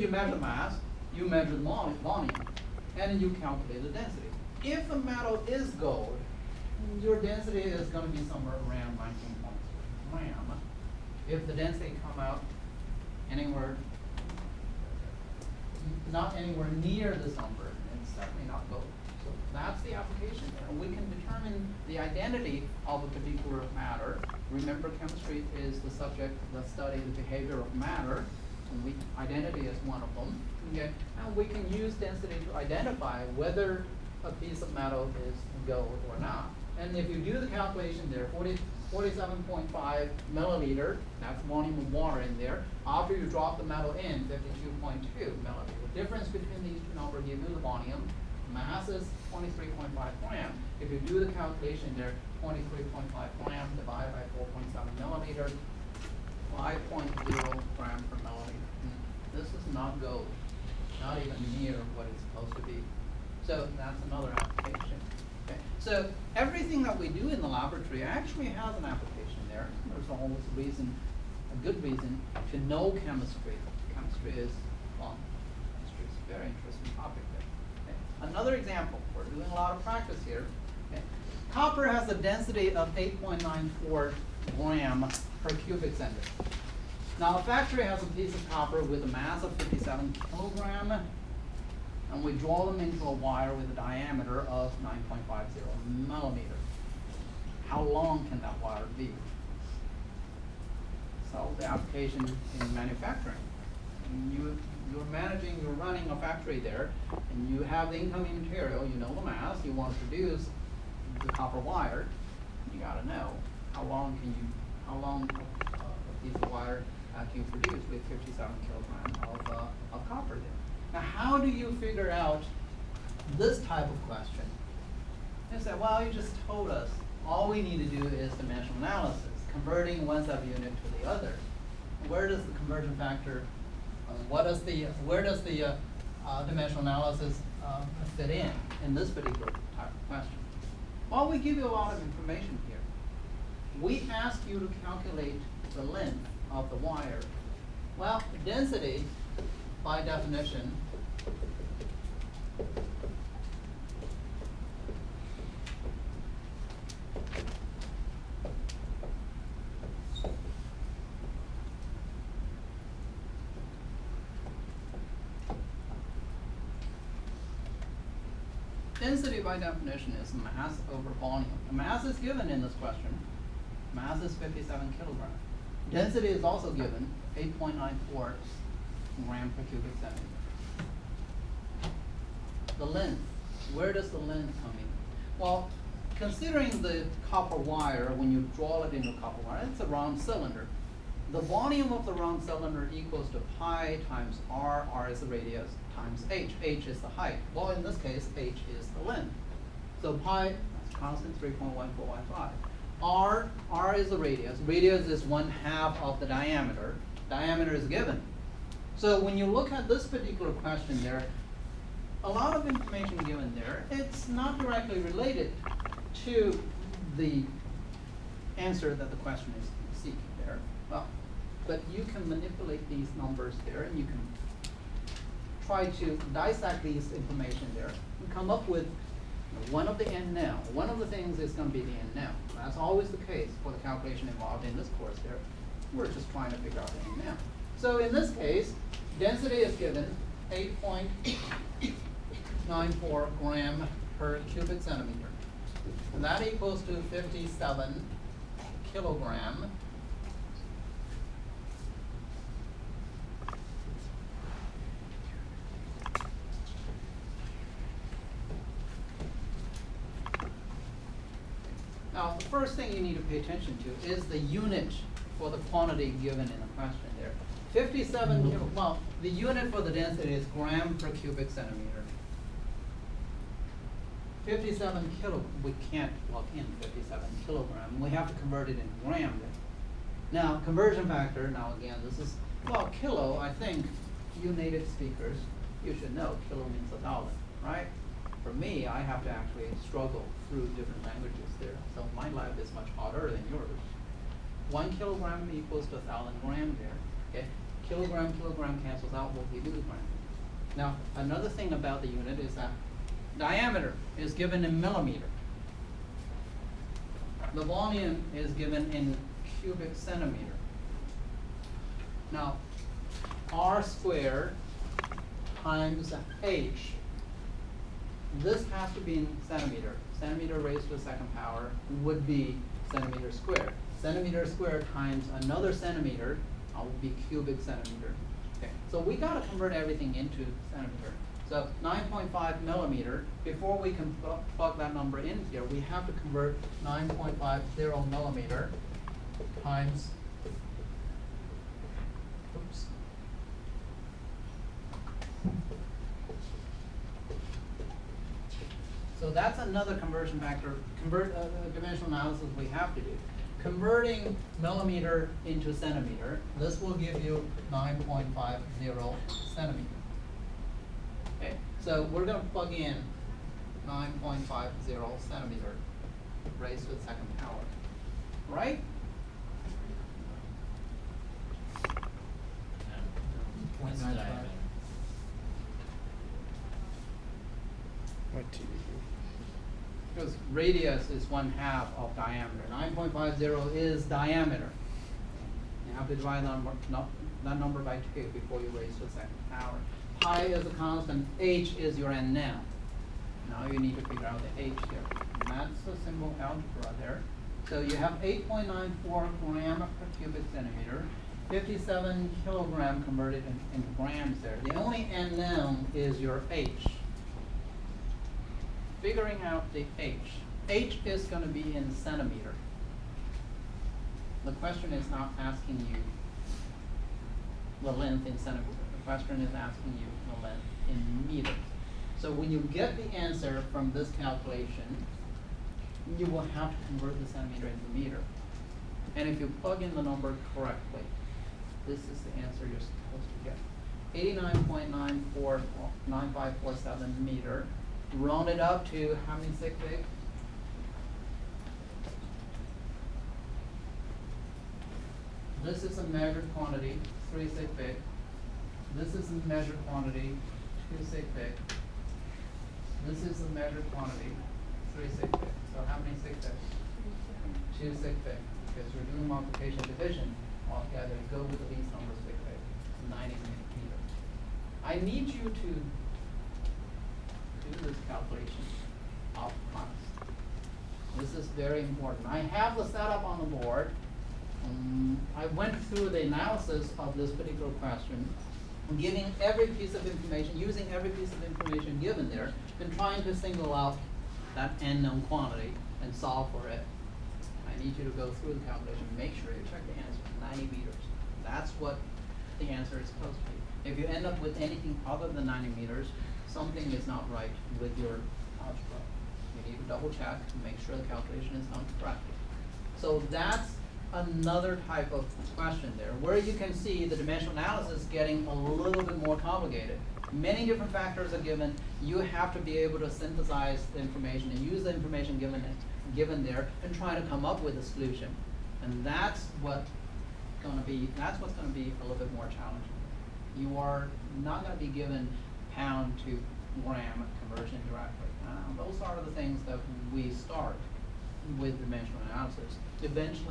You measure mass, you measure volume, and you calculate the density. If the metal is gold, your density is going to be somewhere around 19.3 gram. If the density come out anywhere, not anywhere near this number, it's certainly not gold. So that's the application there. And we can determine the identity of a particular matter. Remember, chemistry is the subject that studies the behavior of matter. And identity is one of them. Okay? And we can use density to identify whether a piece of metal is gold or not. And if you do the calculation there, 47.5 milliliter, that's volume of water in there. After you drop the metal in, 52.2 milliliter. The difference between these two numbers gives you the volume. Mass is 23.5 gram. If you do the calculation there, 23.5 gram divided by 4.7 milliliter, 5.0 gram per milliliter. This is not gold, not even near what it's supposed to be. So that's another application. Okay. So everything that we do in the laboratory actually has an application there. There's always a good reason to know chemistry. Chemistry is fun. Chemistry is a very interesting topic there. Okay. Another example, we're doing a lot of practice here. Okay. Copper has a density of 8.94 gram per cubic centimeter. Now a factory has a piece of copper with a mass of 57 kilogram, and we draw them into a wire with a diameter of 9.50 millimeter. How long can that wire be? So the application in manufacturing. You're running a factory there, and you have the incoming material, you know the mass, you want to produce the copper wire, you gotta know how long a piece of wire can you produce with 57 kilograms of copper there. Now how do you figure out this type of question? You say, well, you just told us all we need to do is dimensional analysis, converting one subunit to the other. Where does the conversion factor, where does the dimensional analysis fit in this particular type of question? Well, we give you a lot of information here. We ask you to calculate the length of the wire. Well, density, by definition, is mass over volume. The mass is given in this question. Mass is 57 kilograms. Density is also given, 8.94 gram per cubic centimeter. The length, where does the length come in? Well, considering the copper wire, when you draw it into copper wire, it's a round cylinder. The volume of the round cylinder equals to pi times r, r is the radius, times h, h is the height. Well, in this case, h is the length. So pi, that's constant, 3.1415. R is the radius. Radius is 1/2 of the diameter. Diameter is given. So when you look at this particular question there, a lot of information given there. It's not directly related to the answer that the question is seeking there. Well, but you can manipulate these numbers there, and you can try to dissect these information there and come up with one of the n now. One of the things is going to be the n now. That's always the case for the calculation involved in this course there. We're just trying to figure out the n now. So in this case, density is given 8.94 gram per cubic centimeter. And that equals to 57 kilogram Now, the first thing you need to pay attention to is the unit for the quantity given in the question there. 57 kilo, well, the unit for the density is gram per cubic centimeter. 57 kilo, we can't plug in 57 kilogram. We have to convert it into gram then. Now, conversion factor, now again, this is, well, kilo, I think you native speakers, you should know kilo means 1,000, right? For me, I have to actually struggle through different languages there. So my life is much harder than yours. 1 kilogram equals to 1,000 grams there. Okay. kilogram cancels out, we'll give you the gram. Now, another thing about the unit is that diameter is given in millimeter. The volume is given in cubic centimeter. Now, R squared times H. This has to be in centimeter. Centimeter raised to the second power would be centimeter squared. Centimeter squared times another centimeter will be cubic centimeter. Okay, so we got to convert everything into centimeter. So 9.5 millimeter, before we can plug that number in here, we have to convert 9.50 millimeter times, oops. So that's another conversion factor, dimensional analysis we have to do. Converting millimeter into centimeter, this will give you 9.50 centimeter. Okay, so we're going to plug in 9.50 centimeter raised to the second power, right? What's the diameter? Because radius is 1/2 of diameter. 9.50 is diameter. You have to divide that number by 2 before you raise to the second power. Pi is a constant, h is your n now. Now you need to figure out the h here. And that's the simple algebra there. So you have 8.94 gram per cubic centimeter, 57 kilogram converted into grams there. The only n known is your h. Figuring out the h. H is going to be in centimeter. The question is not asking you the length in centimeter. The question is asking you the length in meters. So when you get the answer from this calculation, you will have to convert the centimeter into meter. And if you plug in the number correctly, this is the answer you're supposed to get. 89.9547 meter. Round it up to how many sig fig? This is a measured quantity, 3 sig fig. This is a measured quantity, 2 sig fig. This is a measured quantity, 3 sig fig. So how many sig fig? 2 sig fig. Because we're doing multiplication division altogether, go with the least number of sig fig, 90 meters. I need you to do this calculation up front. This is very important. I have the setup on the board. I went through the analysis of this particular question, giving every piece of information, using every piece of information given there, and trying to single out that unknown quantity and solve for it. I need you to go through the calculation, make sure you check the answer, 90 meters. That's what the answer is supposed to be. If you end up with anything other than 90 meters, something is not right with your algebra. You need to double check and make sure the calculation is done correctly. So that's another type of question there, where you can see the dimensional analysis getting a little bit more complicated. Many different factors are given. You have to be able to synthesize the information and use the information given there and try to come up with a solution. And that's what's going to be a little bit more challenging. You are not going to be given pound to gram conversion directly. Those are the things that we start with dimensional analysis. Eventually